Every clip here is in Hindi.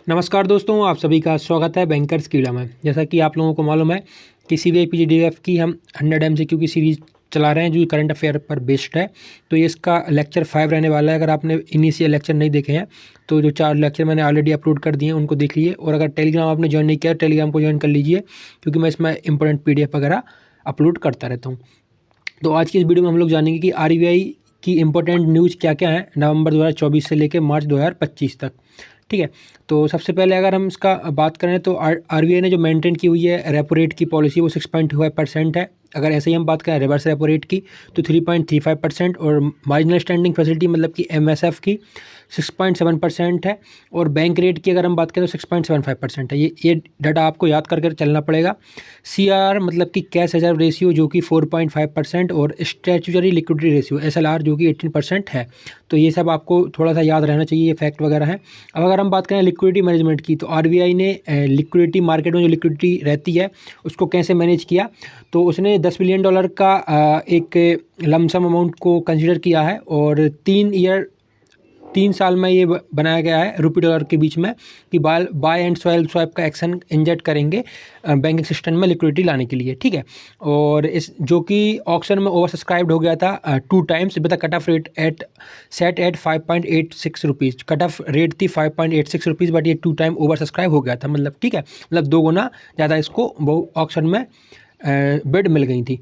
नमस्कार दोस्तों, आप सभी का स्वागत है बैंकर्स कीड़ा में। जैसा कि आप लोगों को मालूम है कि सीबीआई पीजीडीएफ की हम 100 एमसीक्यू की सीरीज चला रहे हैं जो करंट अफेयर पर बेस्ड है। तो ये इसका लेक्चर 5 रहने वाला है। अगर आपने इनिशियल लेक्चर नहीं देखे हैं तो जो 4 लेक्चर मैंने ऑलरेडी अपलोड कर दिए हैं उनको देख लीजिए। और अगर टेलीग्राम आपने ज्वाइन नहीं किया टेलीग्राम को ज्वाइन कर लीजिए, क्योंकि मैं इसमें इंपॉर्टेंट पीडीएफ वगैरह अपलोड करता रहता हूँ। तो आज की इस वीडियो में हम लोग जानेंगे कि आरबीआई की इंपॉर्टेंट न्यूज़ क्या क्या है नवंबर 2024 से लेकर मार्च 2025 तक। ठीक है, तो सबसे पहले अगर हम इसका बात करें तो आरबीआई ने जो मेंटेन की हुई है रेपो रेट की पॉलिसी वो 6.25% है। अगर ऐसे ही हम बात करें रिवर्स रेपो रेट की तो 3.35% और मार्जिनल स्टैंडिंग फैसिलिटी मतलब कि एमएसएफ की 6.7% है। और बैंक रेट की अगर हम बात करें तो 6.75% है। ये डाटा आपको याद करके चलना पड़ेगा। सीआर मतलब कि कैश रिजर्व रेशियो जो कि 4.5% और स्टैट्यूटरी लिक्विडिटी रेशियो एसएलआर जो कि 18% है। तो ये सब आपको थोड़ा सा याद रहना चाहिए, ये फैक्ट वगैरह है। अब अगर हम बात करें लिक्विडिटी मैनेजमेंट की तो आरबीआई ने लिक्विडिटी मार्केट में जो लिक्विडिटी रहती है उसको कैसे मैनेज किया, तो उसने $10 बिलियन का एक लमसम अमाउंट को कंसिडर किया है। और 3 साल में ये बनाया गया है रुपये डॉलर के बीच में कि बाय एंड सेल स्वैप का एक्शन इंजेक्ट करेंगे बैंकिंग सिस्टम में लिक्विडिटी लाने के लिए। ठीक है, और इस जो कि ऑक्शन में ओवर सब्सक्राइब्ड हो गया था 2 times with cut off rate set at 5.86 rupees. Cut off rate थी 5.86 रुपीज़, बट ये 2 टाइम ओवर सब्सक्राइब हो गया था। मतलब ठीक है, मतलब 2 गुना ज़्यादा इसको वो ऑक्शन में बिड मिल गई थी।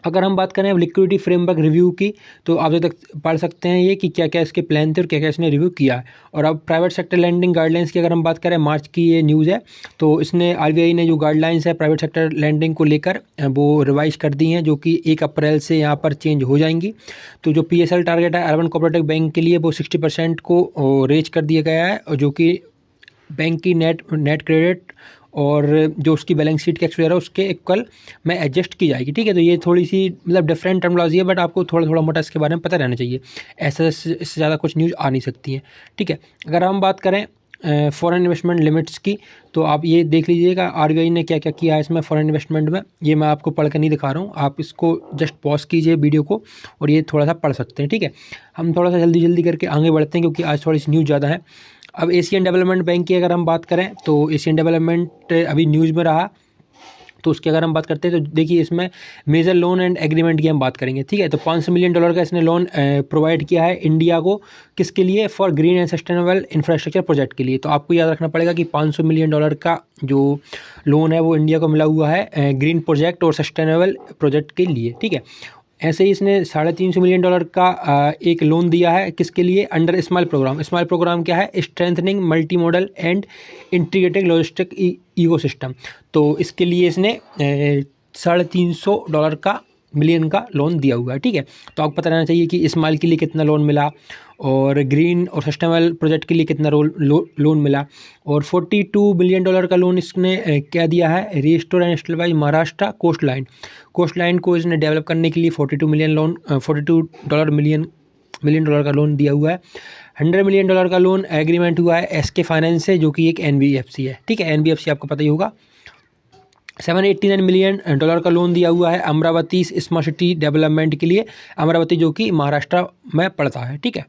अगर हम बात करें अब लिक्विडिटी फ्रेमवर्क रिव्यू की तो आप जब तक पढ़ सकते हैं ये कि क्या क्या इसके प्लान थे और क्या क्या इसने रिव्यू किया है। और अब प्राइवेट सेक्टर लैंडिंग गाइडलाइंस की अगर हम बात करें मार्च की ये न्यूज़ है, तो इसने आरबीआई ने जो गाइडलाइंस है प्राइवेट सेक्टर लैंडिंग को लेकर वो रिवाइज कर दी हैं, जो कि 1 अप्रैल से यहाँ पर चेंज हो जाएंगी। तो जो पीएसएल टारगेट है अर्बन कोऑपरेटिव बैंक के लिए वो 60% को रेज कर दिया गया है, और जो कि बैंक की नेट क्रेडिट और जो उसकी बैलेंस शीट का एक्सपेयर है उसके इक्वल में एडजस्ट की जाएगी। ठीक है, तो ये थोड़ी सी मतलब डिफरेंट टर्मिनोलॉजी है, बट आपको थोड़ा थोड़ा मोटा इसके बारे में पता रहना चाहिए। ऐसा इससे ज़्यादा कुछ न्यूज़ आ नहीं सकती है। ठीक है, अगर हम बात करें फॉरेन इन्वेस्टमेंट लिमिट्स की तो आप ये देख लीजिएगा आरबीआई ने क्या क्या किया है इसमें फॉरेन इन्वेस्टमेंट में। ये मैं आपको पढ़ कर नहीं दिखा रहा हूँ, आप इसको जस्ट पॉज कीजिए वीडियो को और ये थोड़ा सा पढ़ सकते हैं। ठीक है, हम थोड़ा सा जल्दी जल्दी करके आगे बढ़ते हैं क्योंकि आज थोड़ी सी न्यूज़ ज़्यादा है। अब एशियन डेवलपमेंट बैंक की अगर हम बात करें तो एशियन डेवलपमेंट अभी न्यूज़ में रहा, तो उसकी अगर हम बात करते हैं तो देखिए इसमें मेजर लोन एंड एग्रीमेंट की हम बात करेंगे। ठीक है, तो $500 मिलियन का इसने लोन प्रोवाइड किया है इंडिया को, किसके लिए? For green and sustainable infrastructure project के लिए। तो आपको याद रखना पड़ेगा कि $500 मिलियन का जो लोन है वो इंडिया को मिला हुआ है ग्रीन प्रोजेक्ट और सस्टेनेबल प्रोजेक्ट के लिए। ठीक है, ऐसे ही इसने $350 मिलियन का एक लोन दिया है किसके लिए? Under smile programme. Smile programme क्या है? Strengthening multi modal and integrated logistic ecosystem. तो इसके लिए इसने $350 मिलियन का लोन दिया हुआ है। ठीक है, तो आपको पता रहना चाहिए कि स्माइल के लिए कितना लोन मिला और ग्रीन और सस्टेनेबल प्रोजेक्ट के लिए कितना लोन मिला। और $42 बिलियन का लोन इसने क्या दिया है? Restore and stabilise Maharashtra coast line को इसने डेवलप करने के लिए $42 मिलियन का लोन दिया हुआ है। $100 मिलियन का लोन एग्रीमेंट हुआ है एसके फाइनेंस से, जो कि एक एनबीएफसी है। ठीक है, एनबीएफसी आपको पता ही होगा। $789 मिलियन का लोन दिया हुआ है अमरावती स्मार्ट सिटी डेवलपमेंट के लिए, अमरावती जो कि महाराष्ट्र में पड़ता है। ठीक है,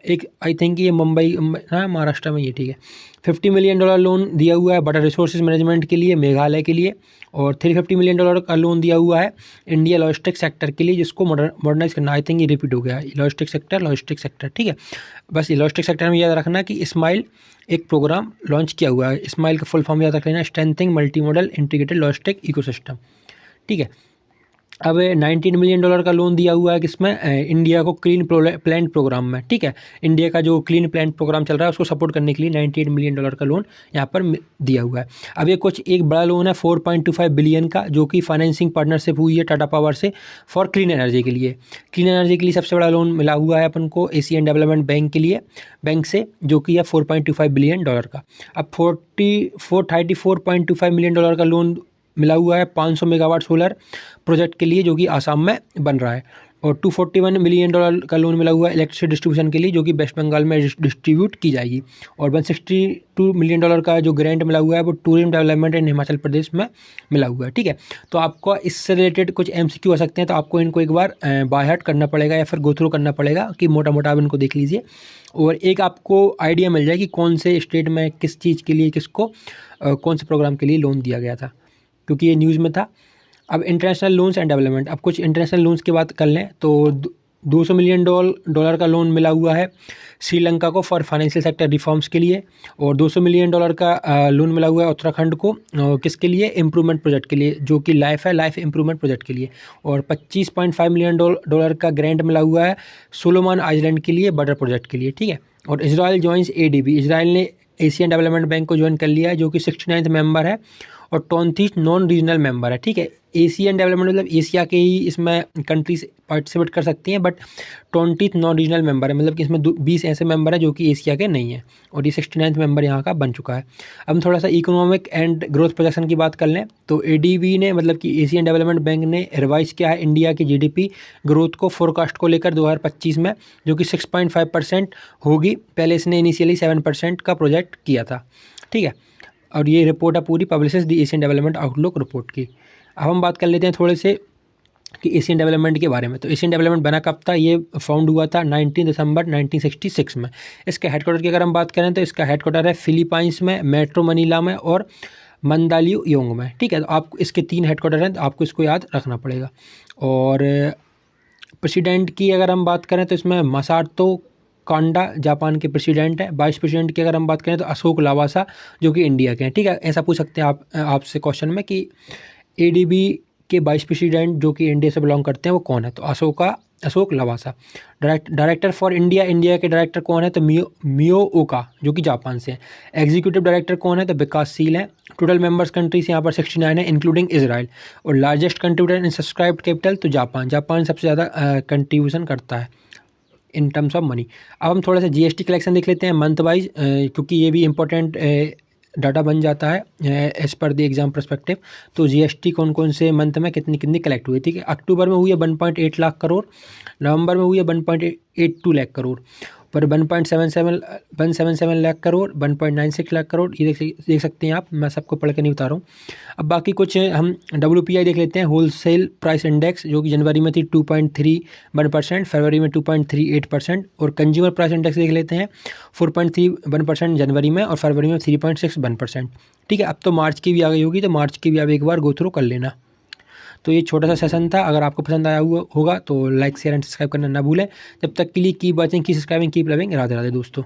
एक आई थिंक ये मुंबई हाँ महाराष्ट्र में ये। ठीक है, $50 मिलियन लोन दिया हुआ है वाटर रिसोर्सेज मैनेजमेंट के लिए मेघालय के लिए। और $350 मिलियन का लोन दिया हुआ है इंडिया लॉजिस्टिक सेक्टर के लिए, जिसको मॉडर्नाइज करना। आई थिंक ये रिपीट हो गया है, लॉजिस्टिक सेक्टर। ठीक है, बस ये लॉजिस्टिक सेक्टर में याद रखना कि स्माइल एक प्रोग्राम लॉन्च किया हुआ है। स्माइल का फुल फॉर्म याद रख लेना, strengthening multi model integrated logistic ecosystem. ठीक है, अब $19 मिलियन का लोन दिया हुआ है किसमें? इंडिया को क्लीन प्लांट प्रोग्राम में। ठीक है, इंडिया का जो क्लीन प्लांट प्रोग्राम चल रहा है उसको सपोर्ट करने के लिए $98 मिलियन का लोन यहाँ पर दिया हुआ है। अब ये एक बड़ा लोन है 4.25 बिलियन का, जो कि फाइनेंसिंग पार्टनरशिप हुई है टाटा पावर से फॉर क्लीन एनर्जी के लिए। क्लीन एनर्जी के लिए सबसे बड़ा लोन मिला हुआ है अपन को एशियन डेवलपमेंट बैंक से, जो कि है $4.25 बिलियन का। अब $34.25 मिलियन का लोन मिला हुआ है 500 मेगावाट सोलर प्रोजेक्ट के लिए, जो कि आसाम में बन रहा है। और $241 मिलियन का लोन मिला हुआ है इलेक्ट्रिसिटी डिस्ट्रीब्यूशन के लिए, जो कि वेस्ट बंगाल में डिस्ट्रीब्यूट की जाएगी। और $162 मिलियन का जो ग्रांट मिला हुआ है वो tourism development in Himachal Pradesh में मिला हुआ है। ठीक है, तो आपको इससे रिलेटेड कुछ MCQ हो सकते हैं, तो आपको इनको एक बार बाय हार्ट करना पड़ेगा या फिर गो थ्रू करना पड़ेगा कि मोटा मोटा आप इनको देख लीजिए, और एक आपको आइडिया मिल जाए कि कौन से स्टेट में किस चीज़ के लिए किसको कौन से प्रोग्राम के लिए लोन दिया गया था, क्योंकि ये न्यूज़ में था। अब इंटरनेशनल लोन्स एंड डेवलपमेंट, अब कुछ इंटरनेशनल लोन्स की बात कर लें तो $200 मिलियन का लोन मिला हुआ है श्रीलंका को फॉर फाइनेंशियल सेक्टर रिफॉर्म्स के लिए, और $200 मिलियन का लोन मिला हुआ है उत्तराखंड को किसके लिए, इम्प्रूवमेंट प्रोजेक्ट के लिए, जो कि लाइफ इम्प्रूवमेंट प्रोजेक्ट के लिए। और $25.5 मिलियन का ग्रांट मिला हुआ है सोलोमन आइलैंड के लिए बॉर्डर प्रोजेक्ट के लिए। ठीक है, और इजराइल ज्वाइंस ADB, इजराइल ने एशियन डेवलपमेंट बैंक को ज्वाइन कर लिया है, जो कि 69th मेंबर है और 34th नॉन रीजनल मेंबर है। ठीक है, एशियन डेवलपमेंट मतलब एशिया के ही इसमें कंट्रीज पार्टिसिपेट कर सकती हैं, but 20th non regional member है, मतलब कि इसमें 20 ऐसे मेंबर हैं जो कि एशिया के नहीं हैं, और ये 69th मेंबर यहाँ का बन चुका है। अब हम थोड़ा सा इकोनॉमिक एंड ग्रोथ प्रोजेक्शन की बात कर लें तो ADB ने, मतलब कि एशियन डेवलपमेंट बैंक ने रिवाइज किया है इंडिया की GDP ग्रोथ को फोरकास्ट को लेकर 2025 में, जो कि 6.5% होगी। पहले इसने इनिशियली 7% का प्रोजेक्ट किया था। ठीक है, और ये रिपोर्ट है पूरी पब्लिशेस दी एशियन डेवलपमेंट आउटलुक रिपोर्ट की। अब हम बात कर लेते हैं थोड़े से कि एशियन डेवलपमेंट के बारे में। तो एशियन डेवलपमेंट बना कब था, ये फाउंड हुआ था 19 दिसंबर 1966 में। इसके हेडक्वार्टर की अगर हम बात करें तो इसका हेडक्वार्टर है फिलीपाइंस में, मेट्रो मनीला में और मंदालियोंग में। ठीक है, तो आपको इसके 3 हेडक्वार्टर हैं, तो आपको इसको याद रखना पड़ेगा। और प्रेसिडेंट की अगर हम बात करें तो इसमें मसाटो कांडा जापान के प्रेसिडेंट है। वाइस प्रेसिडेंट की अगर हम बात करें तो अशोक लावासा, जो कि इंडिया के हैं। ठीक है, ऐसा पूछ सकते हैं आप आपसे क्वेश्चन में कि ADB के वाइस प्रेसिडेंट जो कि इंडिया से बिलोंग करते हैं वो कौन है, तो Ashok Lavasa. Director for India, India के डायरेक्टर कौन है, तो मियो ओका, जो कि जापान से हैं। एग्जीक्यूटिव डायरेक्टर कौन है, तो विकासशील है। टोटल मेंबर्स कंट्रीज यहाँ पर 69 है, इंक्लूडिंग इजराइल। और लार्जेस्ट कंट्रीब्यूटर इन सब्सक्राइब्ड कैपिटल, तो जापान सबसे ज़्यादा कंट्रीब्यूशन करता है इन टर्म्स ऑफ मनी। अब हम थोड़ा सा GST कलेक्शन देख लेते हैं मंथ वाइज, क्योंकि ये भी इंपॉर्टेंट डाटा बन जाता है as per the exam perspective. तो GST कौन कौन से मंथ में कितनी कलेक्ट हुई। ठीक है, अक्टूबर में हुई है 1.8 लाख करोड़, नवंबर में हुई है 1.82 लाख करोड़, पर 1.77 लाख करोड़, 1.96 लाख करोड़, ये देख सकते हैं आप। मैं सबको पढ़ के नहीं बता रहा हूँ। अब बाकी कुछ हम WPI देख लेते हैं, होलसेल प्राइस इंडेक्स, जो कि जनवरी में थी 2.31%, फरवरी में 2.38%। और कंज्यूमर प्राइस इंडेक्स देख लेते हैं 4.31% जनवरी में और फरवरी में 3.61%। ठीक है, अब तो मार्च की भी आ गई होगी, तो मार्च की भी आप एक बार गो थ्रू कर लेना। तो ये छोटा सा सेशन था, अगर आपको पसंद आया हुआ होगा तो लाइक शेयर एंड सब्सक्राइब करना ना भूलें। जब तक के लिए keep watching, keep subscribing, keep loving. Radhe Radhe दोस्तों।